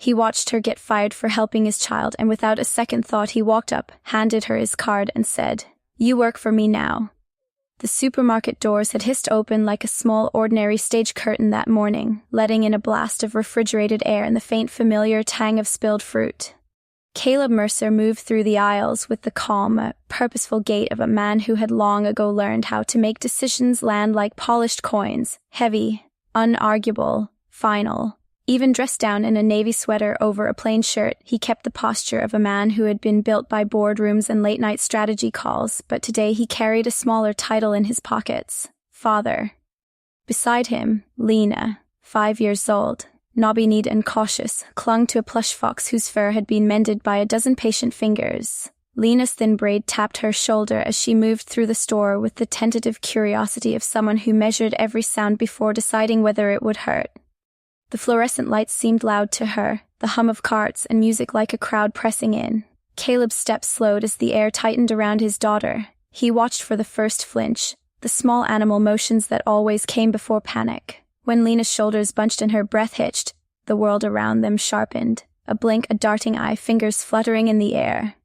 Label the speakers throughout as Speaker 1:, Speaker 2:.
Speaker 1: He watched her get fired for helping his child, and without a second thought he walked up, handed her his card, and said, "You work for me now." The supermarket doors had hissed open like a small ordinary stage curtain that morning, letting in a blast of refrigerated air and the faint familiar tang of spilled fruit. Caleb Mercer moved through the aisles with the calm, purposeful gait of a man who had long ago learned how to make decisions land like polished coins, heavy, unarguable, final. Even dressed down in a navy sweater over a plain shirt, he kept the posture of a man who had been built by boardrooms and late-night strategy calls, but today he carried a smaller title in his pockets: father. Beside him, Lena, 5 years old, knobby-kneed and cautious, clung to a plush fox whose fur had been mended by a dozen patient fingers. Lena's thin braid tapped her shoulder as she moved through the store with the tentative curiosity of someone who measured every sound before deciding whether it would hurt. The fluorescent lights seemed loud to her, the hum of carts and music like a crowd pressing in. Caleb's steps slowed as the air tightened around his daughter. He watched for the first flinch, the small animal motions that always came before panic. When Lena's shoulders bunched and her breath hitched, the world around them sharpened. A blink, a darting eye, fingers fluttering in the air.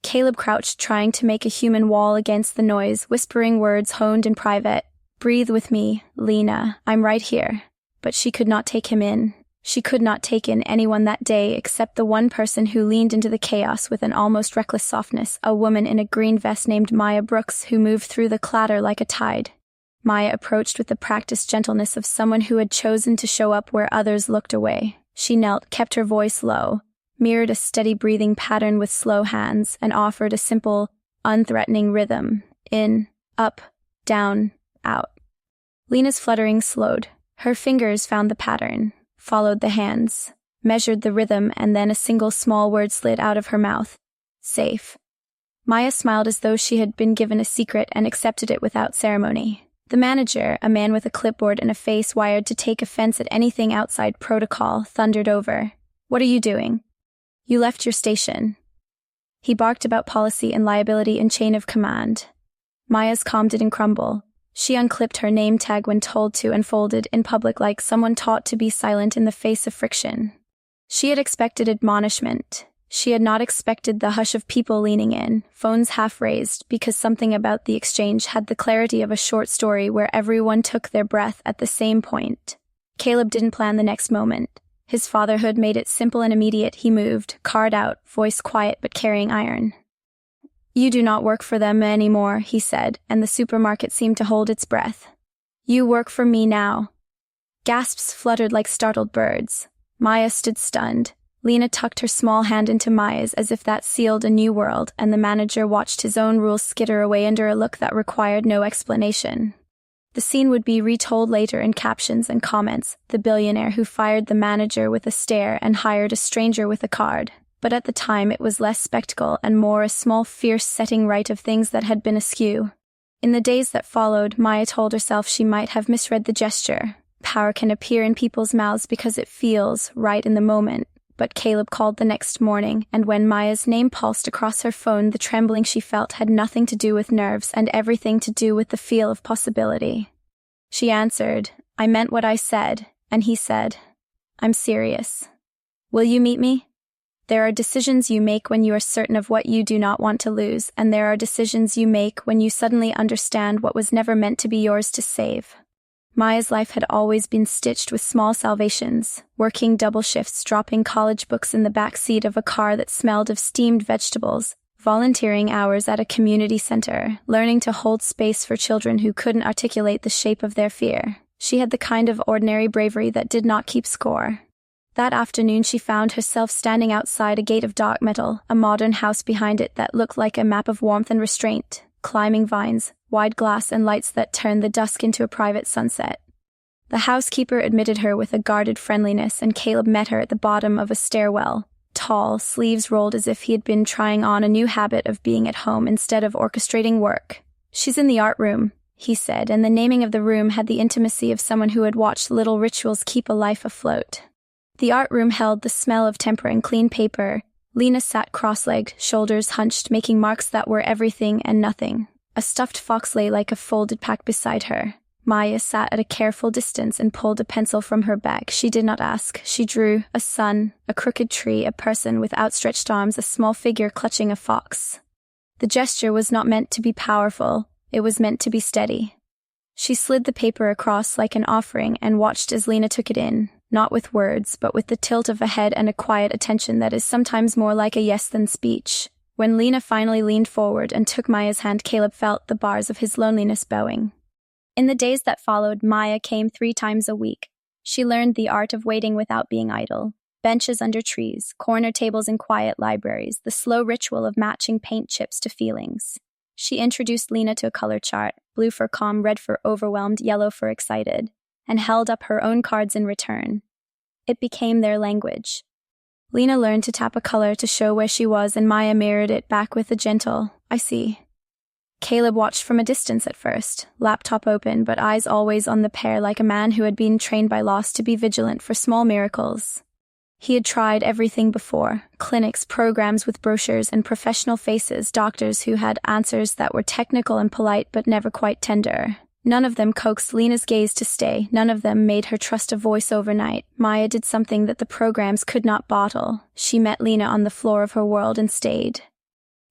Speaker 1: Caleb crouched, trying to make a human wall against the noise, whispering words honed in private. "Breathe with me, Lena. I'm right here." But she could not take him in. She could not take in anyone that day except the one person who leaned into the chaos with an almost reckless softness, a woman in a green vest named Maya Brooks who moved through the clatter like a tide. Maya approached with the practiced gentleness of someone who had chosen to show up where others looked away. She knelt, kept her voice low, mirrored a steady breathing pattern with slow hands, and offered a simple, unthreatening rhythm: in, up, down, out. Lena's fluttering slowed. Her fingers found the pattern, followed the hands, measured the rhythm, and then a single small word slid out of her mouth: safe. Maya smiled as though she had been given a secret and accepted it without ceremony. The manager, a man with a clipboard and a face wired to take offense at anything outside protocol, thundered over. "What are you doing? You left your station." He barked about policy and liability and chain of command. Maya's calm didn't crumble. She unclipped her name tag when told to and folded in public like someone taught to be silent in the face of friction. She had expected admonishment. She had not expected the hush of people leaning in, phones half raised, because something about the exchange had the clarity of a short story where everyone took their breath at the same point. Caleb didn't plan the next moment. His fatherhood made it simple and immediate. He moved, card out, voice quiet but carrying iron. "You do not work for them anymore," he said, and the supermarket seemed to hold its breath. "You work for me now." Gasps fluttered like startled birds. Maya stood stunned. Lena tucked her small hand into Maya's as if that sealed a new world, and the manager watched his own rules skitter away under a look that required no explanation. The scene would be retold later in captions and comments: the billionaire who fired the manager with a stare and hired a stranger with a card. But at the time it was less spectacle and more a small fierce setting right of things that had been askew. In the days that followed, Maya told herself she might have misread the gesture. Power can appear in people's mouths because it feels right in the moment. But Caleb called the next morning, and when Maya's name pulsed across her phone, the trembling she felt had nothing to do with nerves and everything to do with the feel of possibility. She answered, "I meant what I said," and he said, "I'm serious. Will you meet me?" There are decisions you make when you are certain of what you do not want to lose, and there are decisions you make when you suddenly understand what was never meant to be yours to save. Maya's life had always been stitched with small salvations, working double shifts, dropping college books in the back seat of a car that smelled of steamed vegetables, volunteering hours at a community center, learning to hold space for children who couldn't articulate the shape of their fear. She had the kind of ordinary bravery that did not keep score. That afternoon she found herself standing outside a gate of dark metal, a modern house behind it that looked like a map of warmth and restraint, climbing vines, wide glass and lights that turned the dusk into a private sunset. The housekeeper admitted her with a guarded friendliness, and Caleb met her at the bottom of a stairwell, tall, sleeves rolled as if he had been trying on a new habit of being at home instead of orchestrating work. "She's in the art room," he said, and the naming of the room had the intimacy of someone who had watched little rituals keep a life afloat. The art room held the smell of tempera and clean paper. Lena sat cross-legged, shoulders hunched, making marks that were everything and nothing. A stuffed fox lay like a folded pack beside her. Maya sat at a careful distance and pulled a pencil from her bag. She did not ask. She drew a sun, a crooked tree, a person with outstretched arms, a small figure clutching a fox. The gesture was not meant to be powerful. It was meant to be steady. She slid the paper across like an offering and watched as Lena took it in, not with words, but with the tilt of a head and a quiet attention that is sometimes more like a yes than speech. When Lena finally leaned forward and took Maya's hand, Caleb felt the bars of his loneliness bowing. In the days that followed, Maya came 3 times a week. She learned the art of waiting without being idle. Benches under trees, corner tables in quiet libraries, the slow ritual of matching paint chips to feelings. She introduced Lena to a color chart, blue for calm, red for overwhelmed, yellow for excited, and held up her own cards in return. It became their language. Lena learned to tap a color to show where she was, and Maya mirrored it back with a gentle, "I see." Caleb watched from a distance at first, laptop open, but eyes always on the pair, like a man who had been trained by loss to be vigilant for small miracles. He had tried everything before: clinics, programs with brochures and professional faces, doctors who had answers that were technical and polite but never quite tender. None of them coaxed Lena's gaze to stay. None of them made her trust a voice overnight. Maya did something that the programs could not bottle. She met Lena on the floor of her world and stayed.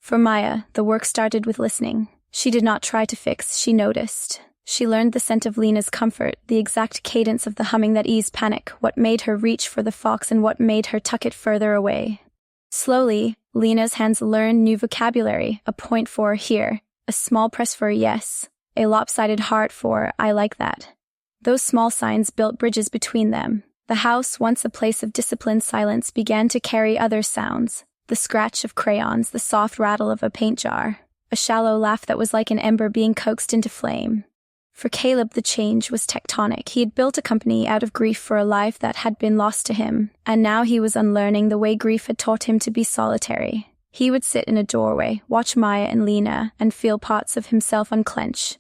Speaker 1: For Maya, the work started with listening. She did not try to fix, she noticed. She learned the scent of Lena's comfort, the exact cadence of the humming that eased panic, what made her reach for the fox and what made her tuck it further away. Slowly, Lena's hands learned new vocabulary: a point for here, a small press for yes, a lopsided heart for I like that. Those small signs built bridges between them. The house, once a place of disciplined silence, began to carry other sounds: the scratch of crayons, the soft rattle of a paint jar, a shallow laugh that was like an ember being coaxed into flame. For Caleb, the change was tectonic. He had built a company out of grief for a life that had been lost to him, and now he was unlearning the way grief had taught him to be solitary. He would sit in a doorway, watch Maya and Lena, and feel parts of himself unclench.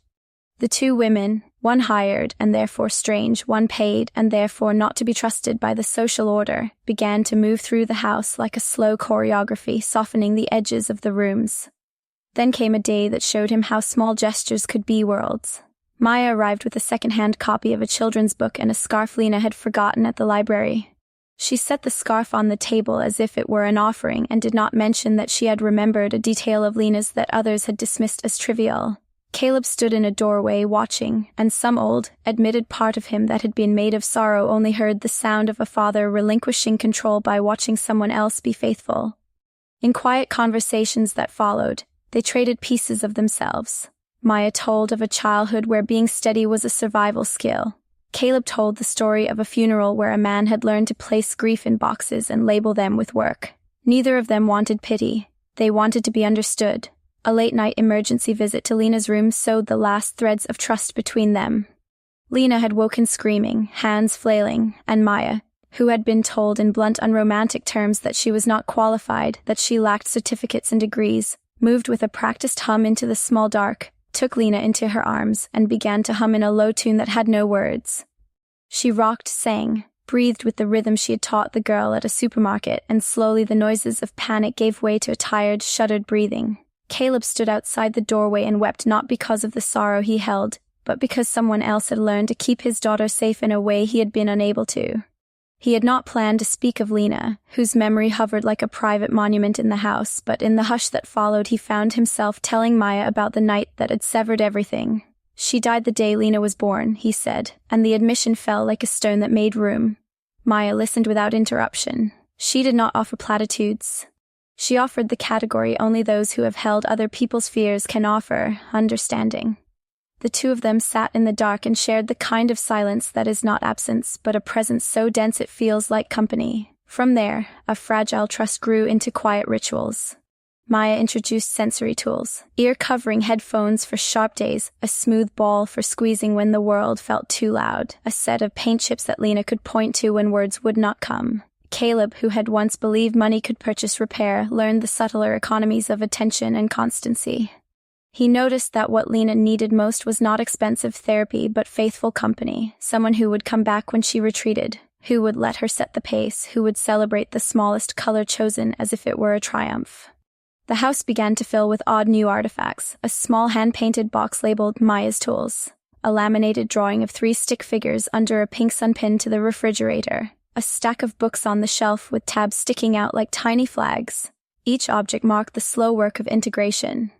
Speaker 1: The 2 women, one hired and therefore strange, one paid and therefore not to be trusted by the social order, began to move through the house like a slow choreography, softening the edges of the rooms. Then came a day that showed him how small gestures could be worlds. Maya arrived with a second-hand copy of a children's book and a scarf Lena had forgotten at the library. She set the scarf on the table as if it were an offering and did not mention that she had remembered a detail of Lena's that others had dismissed as trivial. Caleb stood in a doorway watching, and some old, admitted part of him that had been made of sorrow only heard the sound of a father relinquishing control by watching someone else be faithful. In quiet conversations that followed, they traded pieces of themselves. Maya told of a childhood where being steady was a survival skill. Caleb told the story of a funeral where a man had learned to place grief in boxes and label them with work. Neither of them wanted pity. They wanted to be understood. A late-night emergency visit to Lena's room sewed the last threads of trust between them. Lena had woken screaming, hands flailing, and Maya, who had been told in blunt, unromantic terms that she was not qualified, that she lacked certificates and degrees, moved with a practiced hum into the small dark, took Lena into her arms, and began to hum in a low tune that had no words. She rocked, sang, breathed with the rhythm she had taught the girl at a supermarket, and slowly the noises of panic gave way to a tired, shuddered breathing. Caleb stood outside the doorway and wept, not because of the sorrow he held, but because someone else had learned to keep his daughter safe in a way he had been unable to. He had not planned to speak of Lena, whose memory hovered like a private monument in the house, but in the hush that followed he found himself telling Maya about the night that had severed everything. She died the day Lena was born, he said, and the admission fell like a stone that made room. Maya listened without interruption. She did not offer platitudes. She offered the category only those who have held other people's fears can offer: understanding. The 2 of them sat in the dark and shared the kind of silence that is not absence, but a presence so dense it feels like company. From there, a fragile trust grew into quiet rituals. Maya introduced sensory tools: ear-covering headphones for sharp days, a smooth ball for squeezing when the world felt too loud, a set of paint chips that Lena could point to when words would not come. Caleb, who had once believed money could purchase repair, learned the subtler economies of attention and constancy. He noticed that what Lena needed most was not expensive therapy but faithful company, someone who would come back when she retreated, who would let her set the pace, who would celebrate the smallest color chosen as if it were a triumph. The house began to fill with odd new artifacts: a small hand-painted box labeled Maya's Tools, a laminated drawing of 3 stick figures under a pink sun pinned to the refrigerator, a stack of books on the shelf with tabs sticking out like tiny flags. Each object marked the slow work of integration.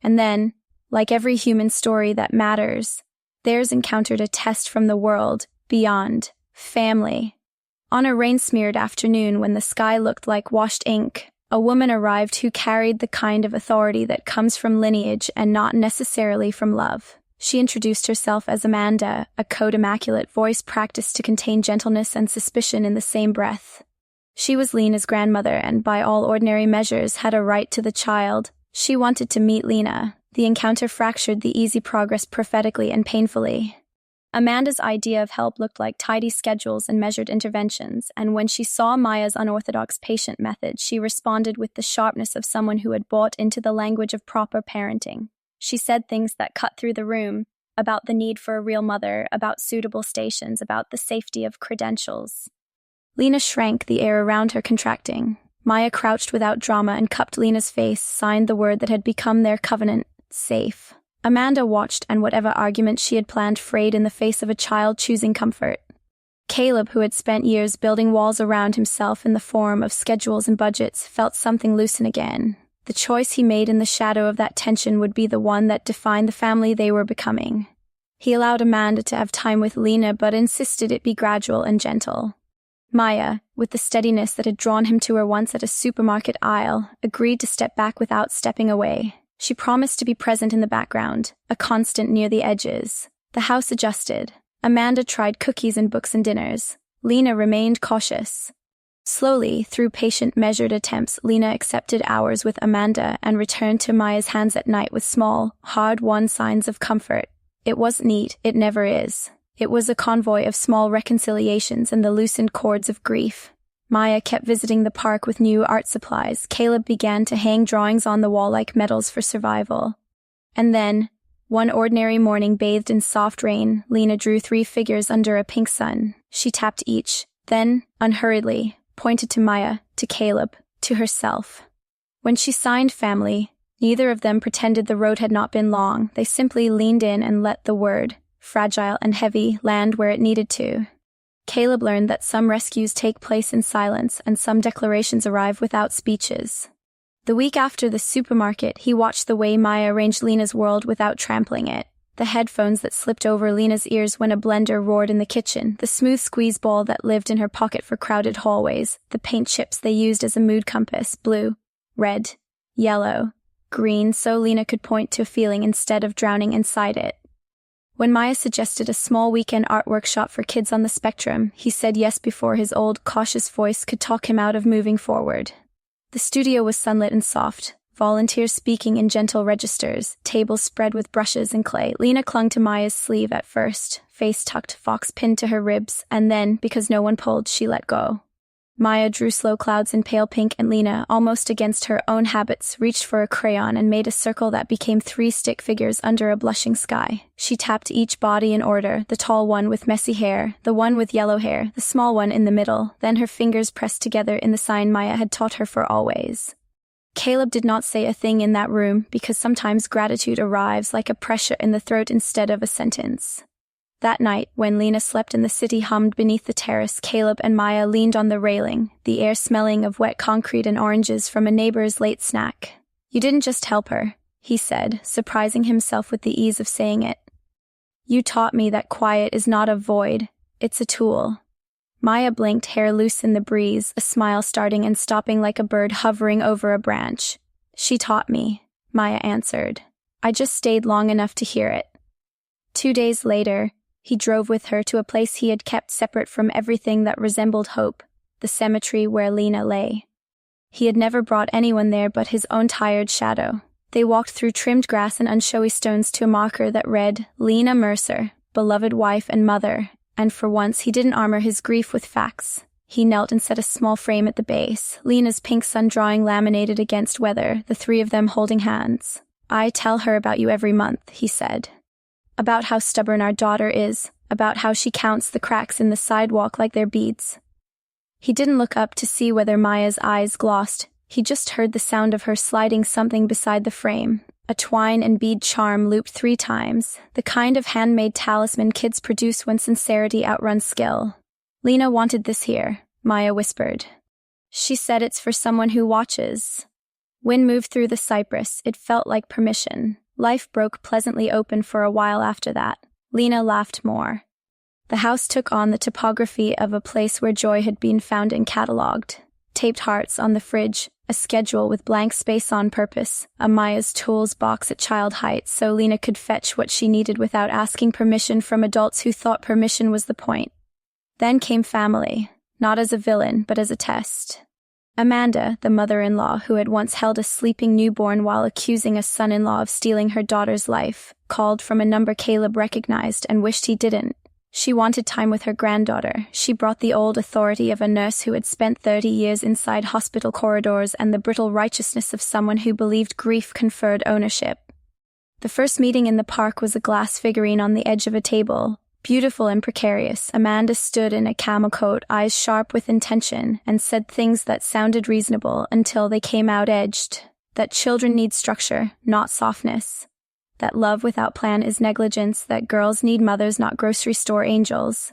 Speaker 1: And then, like every human story that matters, theirs encountered a test from the world beyond family. On a rain-smeared afternoon when the sky looked like washed ink, a woman arrived who carried the kind of authority that comes from lineage and not necessarily from love. She introduced herself as Amanda, a code immaculate voice practiced to contain gentleness and suspicion in the same breath. She was Lena's grandmother and by all ordinary measures had a right to the child. She wanted to meet Lena. The encounter fractured the easy progress prophetically and painfully. Amanda's idea of help looked like tidy schedules and measured interventions, and when she saw Maya's unorthodox patient method, she responded with the sharpness of someone who had bought into the language of proper parenting. She said things that cut through the room, about the need for a real mother, about suitable stations, about the safety of credentials. Lena shrank, the air around her contracting. Maya crouched without drama and cupped Lena's face, signed the word that had become their covenant, safe. Amanda watched, and whatever argument she had planned frayed in the face of a child choosing comfort. Caleb, who had spent years building walls around himself in the form of schedules and budgets, felt something loosen again. The choice he made in the shadow of that tension would be the one that defined the family they were becoming. He allowed Amanda to have time with Lena, but insisted it be gradual and gentle. Maya, with the steadiness that had drawn him to her once at a supermarket aisle, agreed to step back without stepping away. She promised to be present in the background, a constant near the edges. The house adjusted. Amanda tried cookies and books and dinners. Lena remained cautious. Slowly, through patient, measured attempts, Lena accepted hours with Amanda and returned to Maya's hands at night with small, hard-won signs of comfort. It wasn't neat, it never is. It was a convoy of small reconciliations and the loosened cords of grief. Maya kept visiting the park with new art supplies. Caleb began to hang drawings on the wall like medals for survival. And then, one ordinary morning bathed in soft rain, Lena drew 3 figures under a pink sun. She tapped each, then, unhurriedly, pointed to Maya, to Caleb, to herself. When she signed family, neither of them pretended the road had not been long. They simply leaned in and let the word, fragile and heavy, land where it needed to. Caleb learned that some rescues take place in silence and some declarations arrive without speeches. The week after the supermarket, he watched the way Maya arranged Lena's world without trampling it. The headphones that slipped over Lena's ears when a blender roared in the kitchen, the smooth squeeze ball that lived in her pocket for crowded hallways, the paint chips they used as a mood compass, blue, red, yellow, green, so Lena could point to a feeling instead of drowning inside it. When Maya suggested a small weekend art workshop for kids on the spectrum, he said yes before his old, cautious voice could talk him out of moving forward. The studio was sunlit and soft, volunteers speaking in gentle registers, tables spread with brushes and clay. Lena clung to Maya's sleeve at first, face tucked, fox pinned to her ribs, and then, because no one pulled, she let go. Maya drew slow clouds in pale pink, and Lena, almost against her own habits, reached for a crayon and made a circle that became 3 stick figures under a blushing sky. She tapped each body in order, the tall one with messy hair, the one with yellow hair, the small one in the middle, then her fingers pressed together in the sign Maya had taught her for always. Caleb did not say a thing in that room, because sometimes gratitude arrives like a pressure in the throat instead of a sentence. That night, when Lena slept and the city hummed beneath the terrace, Caleb and Maya leaned on the railing, the air smelling of wet concrete and oranges from a neighbor's late snack. "You didn't just help her," he said, surprising himself with the ease of saying it. "You taught me that quiet is not a void, it's a tool." Maya blinked, hair loose in the breeze, a smile starting and stopping like a bird hovering over a branch. "She taught me," Maya answered. "I just stayed long enough to hear it." 2 days later, he drove with her to a place he had kept separate from everything that resembled hope, the cemetery where Lena lay. He had never brought anyone there but his own tired shadow. They walked through trimmed grass and unshowy stones to a marker that read, "Lena Mercer, beloved wife and mother," and for once he didn't armor his grief with facts. He knelt and set a small frame at the base, Lena's pink sun drawing laminated against weather, the 3 of them holding hands. "I tell her about you every month," he said. "About how stubborn our daughter is, about how she counts the cracks in the sidewalk like they're beads." He didn't look up to see whether Maya's eyes glossed. He just heard the sound of her sliding something beside the frame, a twine and bead charm looped 3 times, the kind of handmade talisman kids produce when sincerity outruns skill. Lena wanted this here, Maya whispered. She said it's for someone who watches. Wind moved through the cypress. It felt like permission. Life broke pleasantly open for a while after that. Lena laughed more. The house took on the topography of a place where joy had been found and catalogued. Taped hearts on the fridge, a schedule with blank space on purpose, a Maya's tools box at child height so Lena could fetch what she needed without asking permission from adults who thought permission was the point. Then came family, not as a villain, but as a test. Amanda, the mother-in-law who had once held a sleeping newborn while accusing a son-in-law of stealing her daughter's life, called from a number Caleb recognized and wished he didn't. She wanted time with her granddaughter. She brought the old authority of a nurse who had spent 30 years inside hospital corridors and the brittle righteousness of someone who believed grief conferred ownership. The first meeting in the park was a glass figurine on the edge of a table. Beautiful and precarious, Amanda stood in a camel coat, eyes sharp with intention, and said things that sounded reasonable until they came out edged. That children need structure, not softness. That love without plan is negligence, that girls need mothers, not grocery store angels.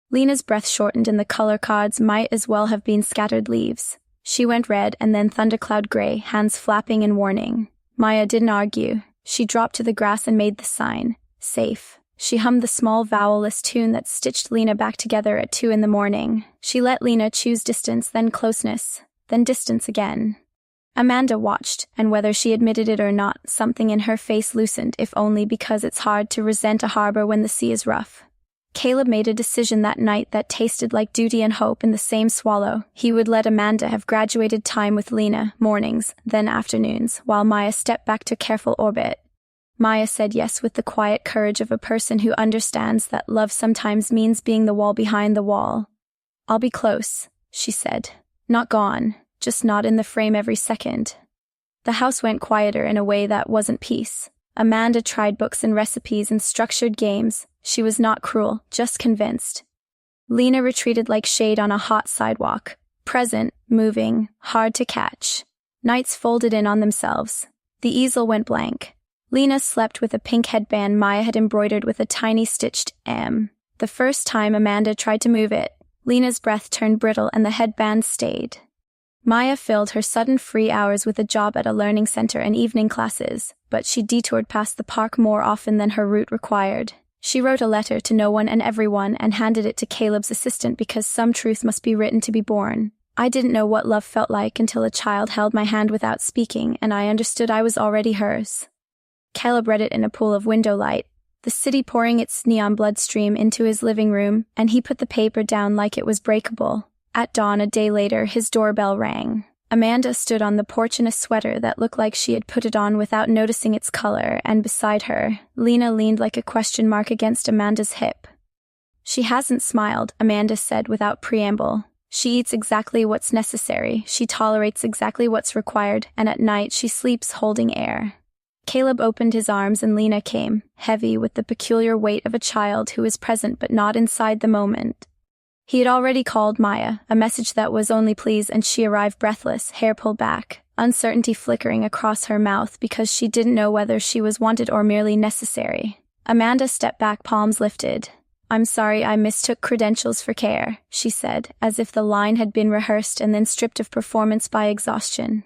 Speaker 1: Lena's breath shortened and the color cards might as well have been scattered leaves. She went red and then thundercloud gray, hands flapping in warning. Maya didn't argue. She dropped to the grass and made the sign. Safe. She hummed the small vowel-less tune that stitched Lena back together at 2 a.m. She let Lena choose distance, then closeness, then distance again. Amanda watched, and whether she admitted it or not, something in her face loosened, if only because it's hard to resent a harbor when the sea is rough. Caleb made a decision that night that tasted like duty and hope in the same swallow. He would let Amanda have graduated time with Lena, mornings, then afternoons, while Maya stepped back to careful orbit. Maya said yes with the quiet courage of a person who understands that love sometimes means being the wall behind the wall. "I'll be close," she said. "Not gone. Just not in the frame every second." The house went quieter in a way that wasn't peace. Amanda tried books and recipes and structured games. She was not cruel, just convinced. Lena retreated like shade on a hot sidewalk. Present, moving, hard to catch. Nights folded in on themselves. The easel went blank. Lena slept with a pink headband Maya had embroidered with a tiny stitched M. The first time Amanda tried to move it, Lena's breath turned brittle and the headband stayed. Maya filled her sudden free hours with a job at a learning center and evening classes, but she detoured past the park more often than her route required. She wrote a letter to no one and everyone and handed it to Caleb's assistant because some truth must be written to be born. "I didn't know what love felt like until a child held my hand without speaking, and I understood I was already hers." Caleb read it in a pool of window light, the city pouring its neon bloodstream into his living room, and he put the paper down like it was breakable. At dawn a day later, his doorbell rang. Amanda stood on the porch in a sweater that looked like she had put it on without noticing its color, and beside her, Lena leaned like a question mark against Amanda's hip. "She hasn't smiled," Amanda said without preamble. "She eats exactly what's necessary, she tolerates exactly what's required, and at night she sleeps holding air." Caleb opened his arms and Lena came, heavy with the peculiar weight of a child who is present but not inside the moment. He had already called Maya, a message that was only please, and she arrived breathless, hair pulled back, uncertainty flickering across her mouth because she didn't know whether she was wanted or merely necessary. Amanda stepped back, palms lifted. "I'm sorry I mistook credentials for care," she said, as if the line had been rehearsed and then stripped of performance by exhaustion.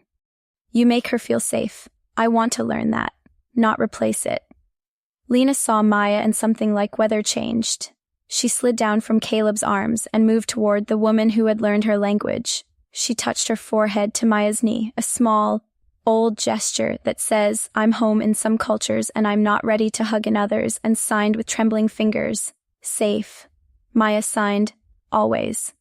Speaker 1: "You make her feel safe. I want to learn that, not replace it." Lena saw Maya and something like weather changed. She slid down from Caleb's arms and moved toward the woman who had learned her language. She touched her forehead to Maya's knee, a small, old gesture that says, "I'm home in some cultures and I'm not ready to hug in others," and signed with trembling fingers. "Safe." Maya signed, "Always."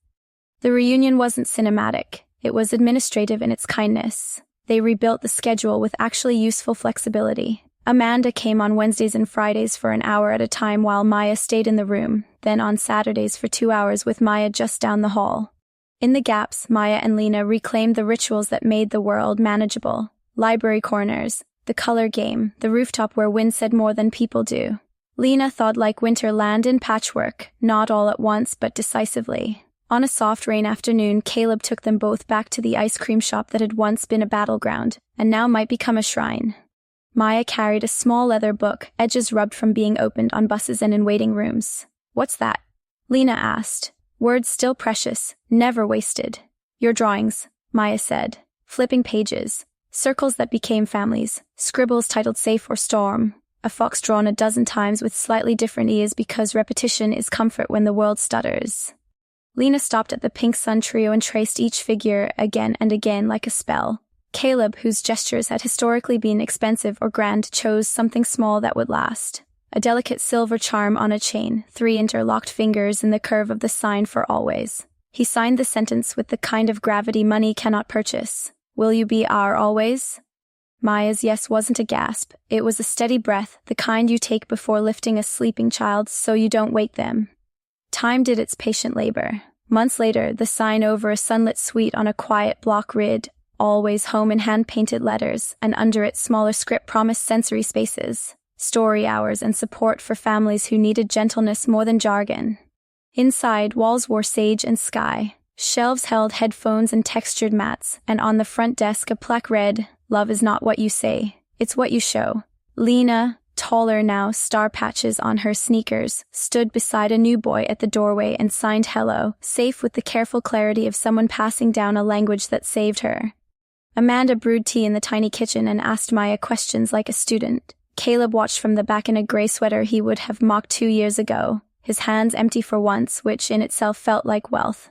Speaker 1: The reunion wasn't cinematic. It was administrative in its kindness. They rebuilt the schedule with actually useful flexibility. Amanda came on Wednesdays and Fridays for an hour at a time while Maya stayed in the room, then on Saturdays for 2 hours with Maya just down the hall. In the gaps, Maya and Lena reclaimed the rituals that made the world manageable. Library corners, the color game, the rooftop where wind said more than people do. Lena thawed like winter land in patchwork, not all at once but decisively. On a soft rain afternoon, Caleb took them both back to the ice cream shop that had once been a battleground, and now might become a shrine. Maya carried a small leather book, edges rubbed from being opened on buses and in waiting rooms. "What's that?" Lena asked. Words still precious, never wasted. "Your drawings," Maya said, flipping pages. Circles that became families, scribbles titled Safe or Storm, a fox drawn a dozen times with slightly different ears because repetition is comfort when the world stutters. Lena stopped at the pink sun trio and traced each figure again and again like a spell. Caleb, whose gestures had historically been expensive or grand, chose something small that would last. A delicate silver charm on a chain, 3 interlocked fingers in the curve of the sign for always. He signed the sentence with the kind of gravity money cannot purchase. "Will you be our always?" Maya's yes wasn't a gasp. It was a steady breath, the kind you take before lifting a sleeping child so you don't wake them. Time did its patient labor. Months later, the sign over a sunlit suite on a quiet block read, "Always home," in hand-painted letters, and under it smaller script promised sensory spaces, story hours, and support for families who needed gentleness more than jargon. Inside, walls wore sage and sky. Shelves held headphones and textured mats, and on the front desk a plaque read, "Love is not what you say, it's what you show." Lena, taller now, star patches on her sneakers, stood beside a new boy at the doorway and signed hello, safe with the careful clarity of someone passing down a language that saved her. Amanda brewed tea in the tiny kitchen and asked Maya questions like a student. Caleb watched from the back in a gray sweater he would have mocked 2 years ago, his hands empty for once, which in itself felt like wealth.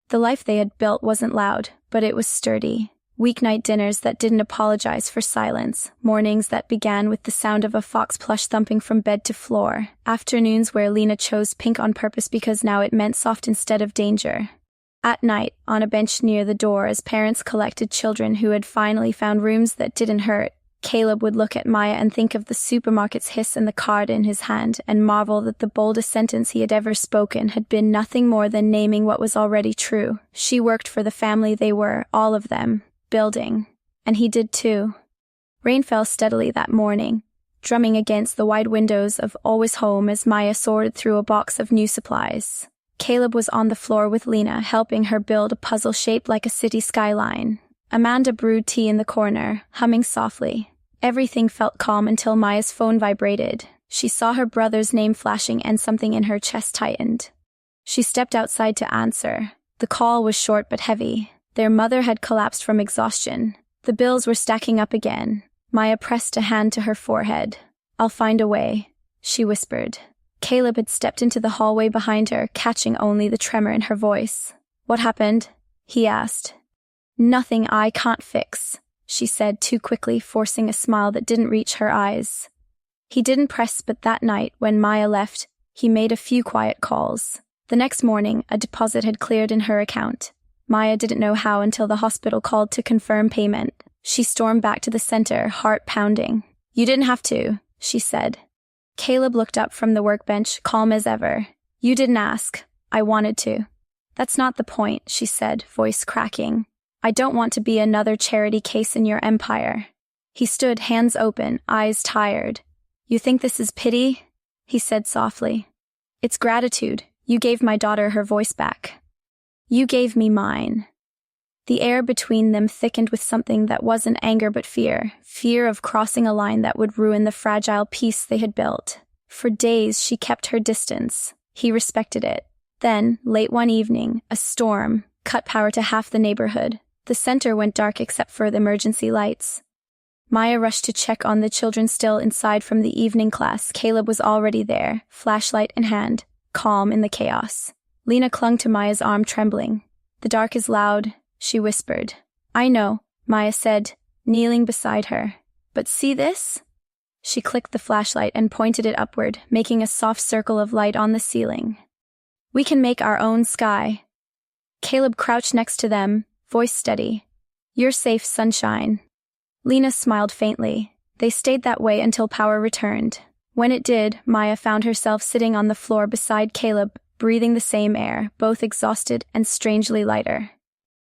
Speaker 1: The life they had built wasn't loud, but it was sturdy. Weeknight dinners that didn't apologize for silence, mornings that began with the sound of a fox plush thumping from bed to floor, afternoons where Lena chose pink on purpose because now it meant soft instead of danger. At night, on a bench near the door as parents collected children who had finally found rooms that didn't hurt, Caleb would look at Maya and think of the supermarket's hiss and the card in his hand and marvel that the boldest sentence he had ever spoken had been nothing more than naming what was already true. She worked for the family they were, all of them, building. And he did too. Rain fell steadily that morning, drumming against the wide windows of Always Home as Maya sorted through a box of new supplies. Caleb was on the floor with Lena, helping her build a puzzle shaped like a city skyline. Amanda brewed tea in the corner, humming softly. Everything felt calm until Maya's phone vibrated. She saw her brother's name flashing and something in her chest tightened. She stepped outside to answer. The call was short but heavy. Their mother had collapsed from exhaustion. The bills were stacking up again. Maya pressed a hand to her forehead. "I'll find a way," she whispered. Caleb had stepped into the hallway behind her, catching only the tremor in her voice. "What happened?" he asked. "Nothing I can't fix," she said too quickly, forcing a smile that didn't reach her eyes. He didn't press, but that night, when Maya left, he made a few quiet calls. The next morning, a deposit had cleared in her account. Maya didn't know how until the hospital called to confirm payment. She stormed back to the center, heart pounding. "You didn't have to," she said. Caleb looked up from the workbench, calm as ever. "You didn't ask. I wanted to." "That's not the point," she said, voice cracking. "I don't want to be another charity case in your empire." He stood, hands open, eyes tired. "You think this is pity?" he said softly. "It's gratitude. You gave my daughter her voice back. You gave me mine." The air between them thickened with something that wasn't anger but fear, fear of crossing a line that would ruin the fragile peace they had built. For days she kept her distance. He respected it. Then, late one evening, a storm cut power to half the neighborhood. The center went dark except for the emergency lights. Maya rushed to check on the children still inside from the evening class. Caleb was already there, flashlight in hand, calm in the chaos. Lena clung to Maya's arm, trembling. "The dark is loud," she whispered. "I know," Maya said, kneeling beside her. "But see this?" She clicked the flashlight and pointed it upward, making a soft circle of light on the ceiling. "We can make our own sky." Caleb crouched next to them, voice steady. "You're safe, sunshine." Lena smiled faintly. They stayed that way until power returned. When it did, Maya found herself sitting on the floor beside Caleb, breathing the same air, both exhausted and strangely lighter.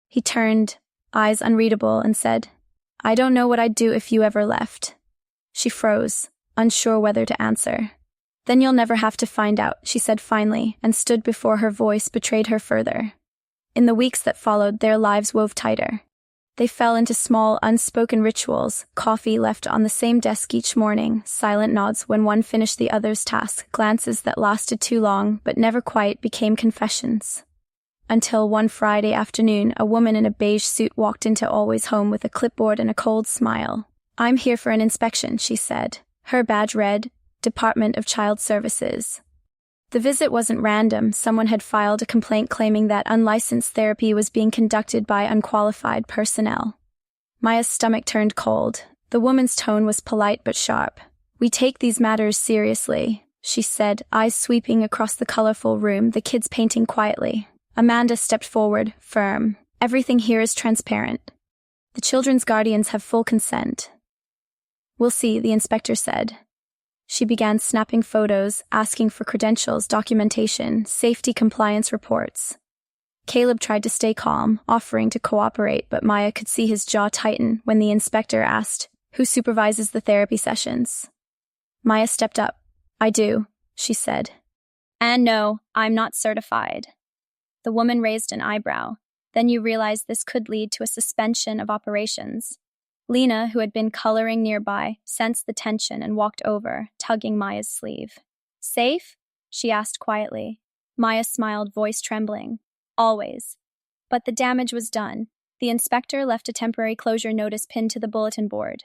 Speaker 1: He turned, eyes unreadable, and said, "I don't know what I'd do if you ever left." She froze, unsure whether to answer. "Then you'll never have to find out," she said finally, and stood before her voice betrayed her further. In the weeks that followed, their lives wove tighter. They fell into small, unspoken rituals, coffee left on the same desk each morning, silent nods when one finished the other's task, glances that lasted too long but never quite became confessions. Until one Friday afternoon, a woman in a beige suit walked into Always Home with a clipboard and a cold smile. "I'm here for an inspection," she said. Her badge read, Department of Child Services. The visit wasn't random. Someone had filed a complaint claiming that unlicensed therapy was being conducted by unqualified personnel. Maya's stomach turned cold. The woman's tone was polite but sharp. "We take these matters seriously," she said, eyes sweeping across the colorful room, the kids painting quietly. Amanda stepped forward, firm. "Everything here is transparent. The children's guardians have full consent." "We'll see," the inspector said. She began snapping photos, asking for credentials, documentation, safety compliance reports. Caleb tried to stay calm, offering to cooperate, but Maya could see his jaw tighten when the inspector asked, "Who supervises the therapy sessions?" Maya stepped up. "I do," she said. "And no, I'm not certified." The woman raised an eyebrow. "Then you realize this could lead to a suspension of operations." Lena, who had been coloring nearby, sensed the tension and walked over, tugging Maya's sleeve. "Safe?" she asked quietly. Maya smiled, voice trembling. "Always." But the damage was done. The inspector left a temporary closure notice pinned to the bulletin board.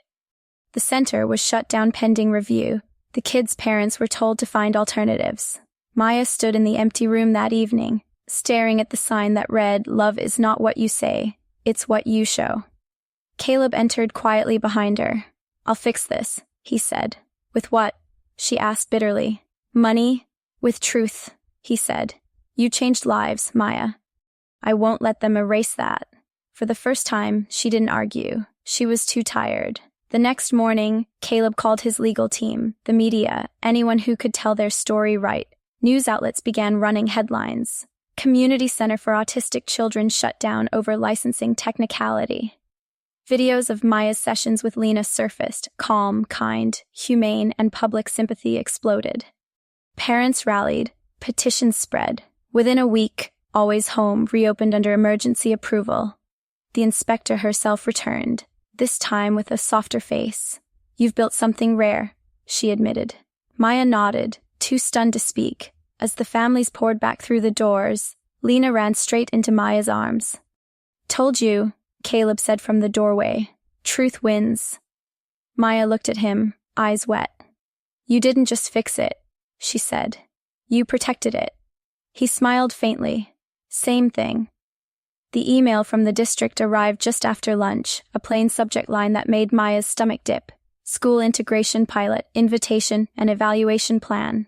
Speaker 1: The center was shut down pending review. The kids' parents were told to find alternatives. Maya stood in the empty room that evening, staring at the sign that read, "Love is not what you say, it's what you show." Caleb entered quietly behind her. "I'll fix this," he said. "With what?" she asked bitterly. "Money. With truth," he said. "You changed lives, Maya. I won't let them erase that." For the first time, she didn't argue. She was too tired. The next morning, Caleb called his legal team, the media, anyone who could tell their story right. News outlets began running headlines. Community Center for Autistic Children shut down over licensing technicality. Videos of Maya's sessions with Lena surfaced. Calm, kind, humane, and public sympathy exploded. Parents rallied. Petitions spread. Within a week, Always Home reopened under emergency approval. The inspector herself returned, this time with a softer face. "You've built something rare," she admitted. Maya nodded, too stunned to speak. As the families poured back through the doors, Lena ran straight into Maya's arms. "Told you," Caleb said from the doorway. "Truth wins." Maya looked at him, eyes wet. "You didn't just fix it," she said. "You protected it." He smiled faintly. "Same thing." The email from the district arrived just after lunch, a plain subject line that made Maya's stomach dip. School integration pilot, invitation, and evaluation plan.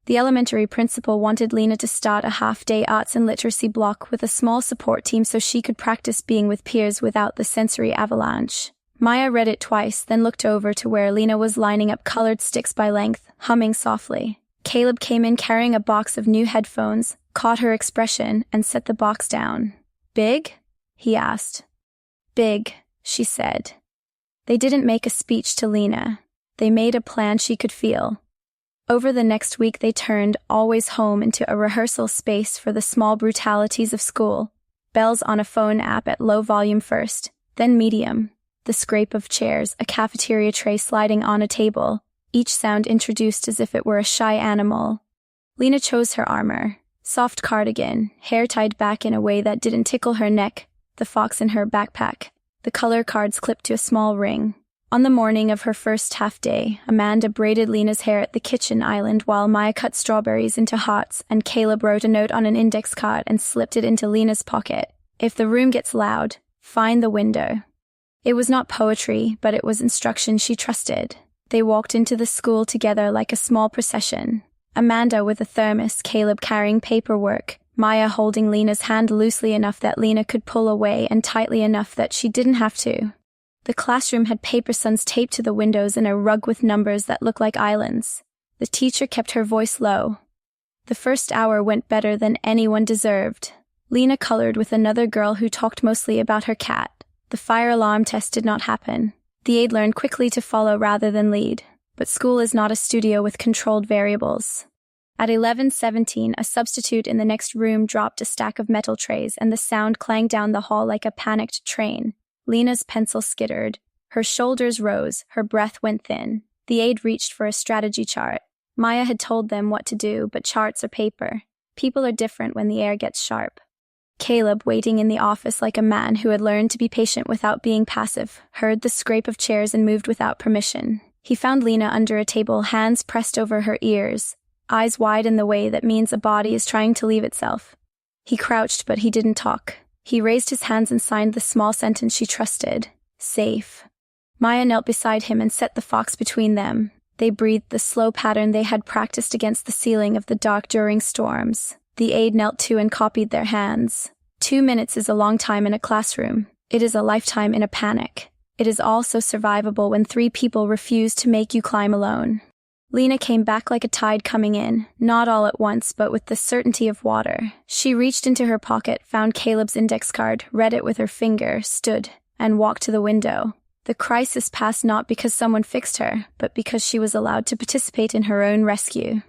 Speaker 1: The elementary principal wanted Lena to start a half-day arts and literacy block with a small support team so she could practice being with peers without the sensory avalanche. Maya read it twice, then looked over to where Lena was lining up colored sticks by length, humming softly. Caleb came in carrying a box of new headphones, caught her expression, and set the box down. "Big?" he asked. "Big," she said. They didn't make a speech to Lena. They made a plan she could feel. Over the next week they turned Always Home into a rehearsal space for the small brutalities of school. Bells on a phone app at low volume first, then medium. The scrape of chairs, a cafeteria tray sliding on a table, each sound introduced as if it were a shy animal. Lena chose her armor. Soft cardigan, hair tied back in a way that didn't tickle her neck, the fox in her backpack, the color cards clipped to a small ring. On the morning of her first half-day, Amanda braided Lena's hair at the kitchen island while Maya cut strawberries into hearts, and Caleb wrote a note on an index card and slipped it into Lena's pocket. "If the room gets loud, find the window." It was not poetry, but it was instruction she trusted. They walked into the school together like a small procession. Amanda with a thermos, Caleb carrying paperwork, Maya holding Lena's hand loosely enough that Lena could pull away and tightly enough that she didn't have to. The classroom had paper suns taped to the windows and a rug with numbers that looked like islands. The teacher kept her voice low. The first hour went better than anyone deserved. Lena colored with another girl who talked mostly about her cat. The fire alarm test did not happen. The aide learned quickly to follow rather than lead. But school is not a studio with controlled variables. At 11:17, a substitute in the next room dropped a stack of metal trays and the sound clanged down the hall like a panicked train. Lena's pencil skittered. Her shoulders rose, her breath went thin. The aide reached for a strategy chart. Maya had told them what to do, but charts are paper. People are different when the air gets sharp. Caleb, waiting in the office like a man who had learned to be patient without being passive, heard the scrape of chairs and moved without permission. He found Lena under a table, hands pressed over her ears, eyes wide in the way that means a body is trying to leave itself. He crouched, but he didn't talk. He raised his hands and signed the small sentence she trusted. Safe. Maya knelt beside him and set the fox between them. They breathed the slow pattern they had practiced against the ceiling of the dock during storms. The aide knelt too and copied their hands. 2 minutes is a long time in a classroom. It is a lifetime in a panic. It is also survivable when 3 people refuse to make you climb alone. Lena came back like a tide coming in, not all at once, but with the certainty of water. She reached into her pocket, found Caleb's index card, read it with her finger, stood, and walked to the window. The crisis passed not because someone fixed her, but because she was allowed to participate in her own rescue.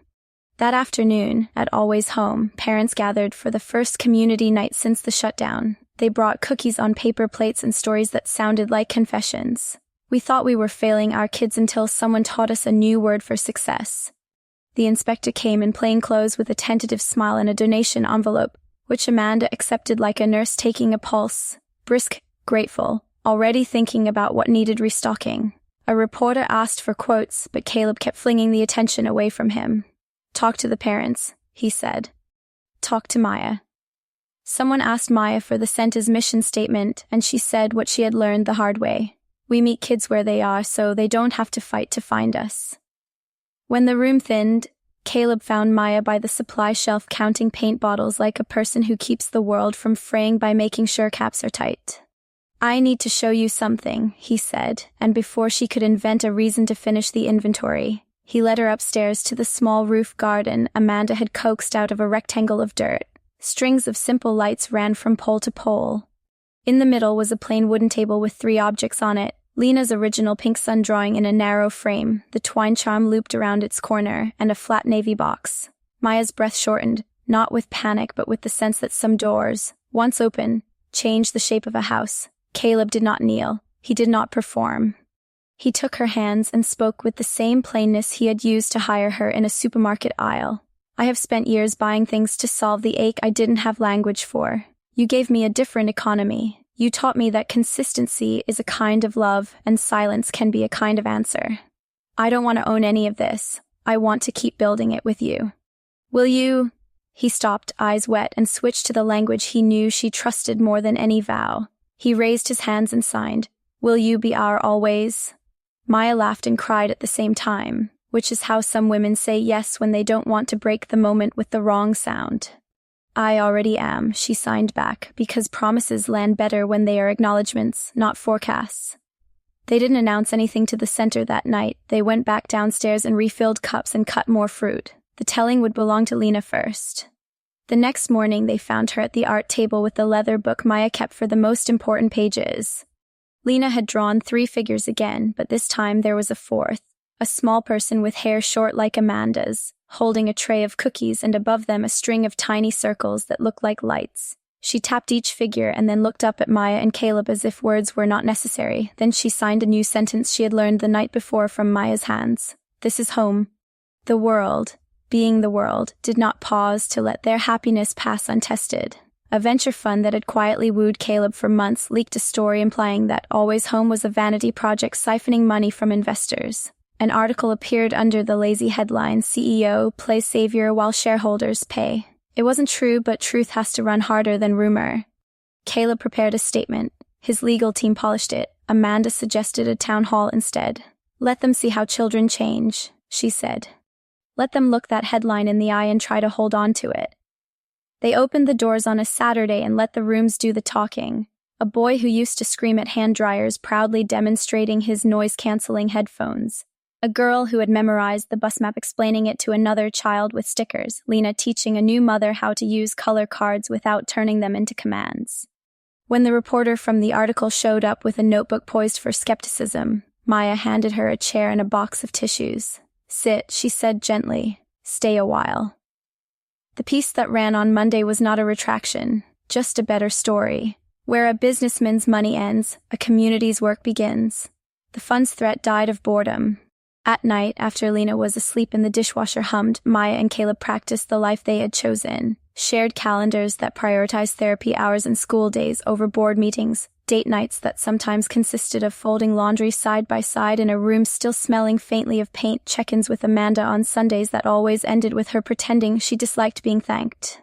Speaker 1: That afternoon, at Always Home, parents gathered for the first community night since the shutdown. They brought cookies on paper plates and stories that sounded like confessions. We thought we were failing our kids until someone taught us a new word for success. The inspector came in plain clothes with a tentative smile and a donation envelope, which Amanda accepted like a nurse taking a pulse. Brisk, grateful, already thinking about what needed restocking. A reporter asked for quotes, but Caleb kept flinging the attention away from him. Talk to the parents, he said. Talk to Maya. Someone asked Maya for the center's mission statement, and she said what she had learned the hard way. We meet kids where they are, so they don't have to fight to find us. When the room thinned, Caleb found Maya by the supply shelf counting paint bottles like a person who keeps the world from fraying by making sure caps are tight. I need to show you something, he said, and before she could invent a reason to finish the inventory, he led her upstairs to the small roof garden Amanda had coaxed out of a rectangle of dirt. Strings of simple lights ran from pole to pole. In the middle was a plain wooden table with 3 objects on it, Lena's original pink sun drawing in a narrow frame, the twine charm looped around its corner, and a flat navy box. Maya's breath shortened, not with panic but with the sense that some doors, once open, changed the shape of a house. Caleb did not kneel. He did not perform. He took her hands and spoke with the same plainness he had used to hire her in a supermarket aisle. I have spent years buying things to solve the ache I didn't have language for. You gave me a different economy. You taught me that consistency is a kind of love and silence can be a kind of answer. I don't want to own any of this. I want to keep building it with you. Will you? He stopped, eyes wet, and switched to the language he knew she trusted more than any vow. He raised his hands and signed, Will you be our always? Maya laughed and cried at the same time, which is how some women say yes when they don't want to break the moment with the wrong sound. I already am, she signed back, because promises land better when they are acknowledgments, not forecasts. They didn't announce anything to the center that night. They went back downstairs and refilled cups and cut more fruit. The telling would belong to Lena first. The next morning they found her at the art table with the leather book Maya kept for the most important pages. Lena had drawn 3 figures again, but this time there was a 4th, a small person with hair short like Amanda's, holding a tray of cookies and above them a string of tiny circles that looked like lights. She tapped each figure and then looked up at Maya and Caleb as if words were not necessary. Then she signed a new sentence she had learned the night before from Maya's hands. This is home. The world, being the world, did not pause to let their happiness pass untested. A venture fund that had quietly wooed Caleb for months leaked a story implying that Always Home was a vanity project siphoning money from investors. An article appeared under the lazy headline, CEO plays savior while shareholders pay. It wasn't true, but truth has to run harder than rumor. Caleb prepared a statement. His legal team polished it. Amanda suggested a town hall instead. Let them see how children change, she said. Let them look that headline in the eye and try to hold on to it. They opened the doors on a Saturday and let the rooms do the talking. A boy who used to scream at hand dryers proudly demonstrating his noise-canceling headphones. A girl who had memorized the bus map explaining it to another child with stickers. Lena teaching a new mother how to use color cards without turning them into commands. When the reporter from the article showed up with a notebook poised for skepticism, Maya handed her a chair and a box of tissues. Sit, she said gently. Stay a while. The piece that ran on Monday was not a retraction, just a better story. Where a businessman's money ends, a community's work begins. The fun's threat died of boredom. At night, after Lena was asleep and the dishwasher hummed, Maya and Caleb practiced the life they had chosen. Shared calendars that prioritized therapy hours and school days over board meetings. Date nights that sometimes consisted of folding laundry side by side in a room still smelling faintly of paint. Check-ins with Amanda on Sundays that always ended with her pretending she disliked being thanked.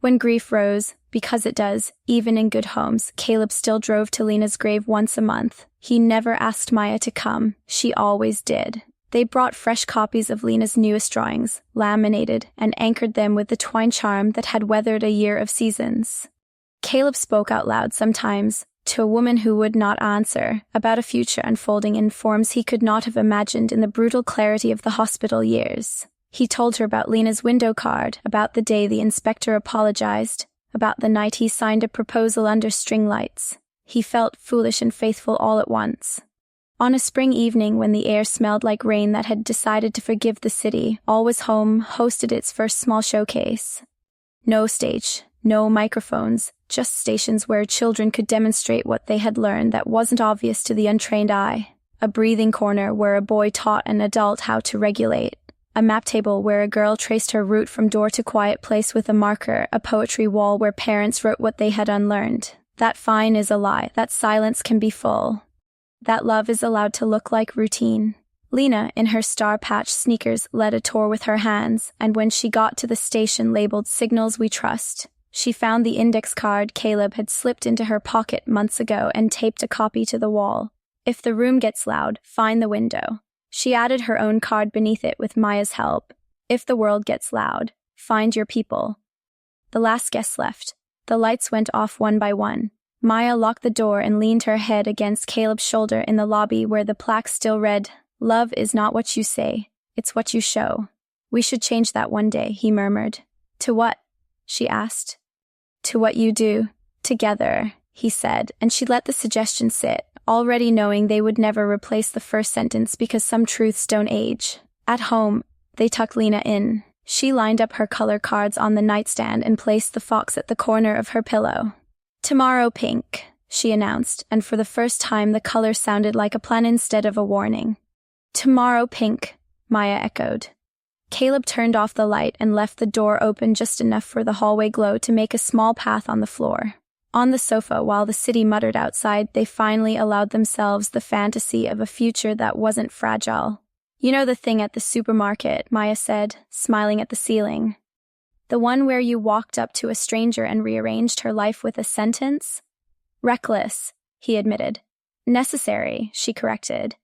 Speaker 1: When grief rose, because it does, even in good homes, Caleb still drove to Lena's grave once a month. He never asked Maya to come. She always did. They brought fresh copies of Lena's newest drawings, laminated, and anchored them with the twine charm that had weathered a year of seasons. Caleb spoke out loud sometimes, to a woman who would not answer, about a future unfolding in forms he could not have imagined in the brutal clarity of the hospital years. He told her about Lena's window card, about the day the inspector apologized, about the night he signed a proposal under string lights. He felt foolish and faithful all at once. On a spring evening when the air smelled like rain that had decided to forgive the city, All Was Home hosted its first small showcase. No stage, no microphones, just stations where children could demonstrate what they had learned that wasn't obvious to the untrained eye. A breathing corner where a boy taught an adult how to regulate. A map table where a girl traced her route from door to quiet place with a marker. A poetry wall where parents wrote what they had unlearned. That fine is a lie, that silence can be full. That love is allowed to look like routine. Lena, in her star-patched sneakers, led a tour with her hands, and when she got to the station labeled Signals We Trust, she found the index card Caleb had slipped into her pocket months ago and taped a copy to the wall. If the room gets loud, find the window. She added her own card beneath it with Maya's help. If the world gets loud, find your people. The last guest left. The lights went off one by one. Maya locked the door and leaned her head against Caleb's shoulder in the lobby where the plaque still read, "Love is not what you say, it's what you show." "We should change that one day," he murmured. "To what?" she asked. "To what you do. Together," he said, and she let the suggestion sit, already knowing they would never replace the first sentence because some truths don't age. At home, they tucked Lena in. She lined up her color cards on the nightstand and placed the fox at the corner of her pillow. "Tomorrow pink," she announced, and for the first time the color sounded like a plan instead of a warning. "Tomorrow pink," Maya echoed. Caleb turned off the light and left the door open just enough for the hallway glow to make a small path on the floor. On the sofa, while the city muttered outside, they finally allowed themselves the fantasy of a future that wasn't fragile. "You know the thing at the supermarket," Maya said, smiling at the ceiling. "The one where you walked up to a stranger and rearranged her life with a sentence?" "Reckless," he admitted. "Necessary," she corrected.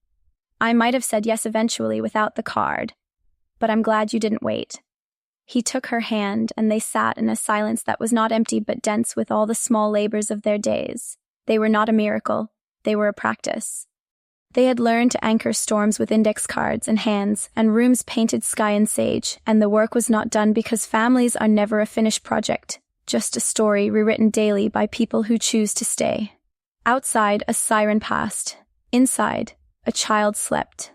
Speaker 1: "I might have said yes eventually without the card. But I'm glad you didn't wait." He took her hand, and they sat in a silence that was not empty but dense with all the small labors of their days. They were not a miracle. They were a practice. They had learned to anchor storms with index cards and hands, and rooms painted sky and sage, and the work was not done because families are never a finished project, just a story rewritten daily by people who choose to stay. Outside, a siren passed. Inside, a child slept.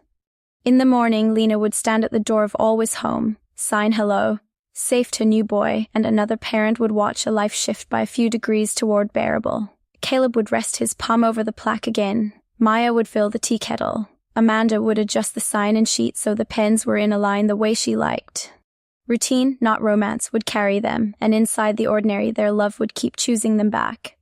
Speaker 1: In the morning, Lena would stand at the door of Always Home, sign hello, safe to new boy, and another parent would watch a life shift by a few degrees toward bearable. Caleb would rest his palm over the plaque again. Maya would fill the tea kettle. Amanda would adjust the sign-in sheet so the pens were in a line the way she liked. Routine, not romance, would carry them, and inside the ordinary their love would keep choosing them back.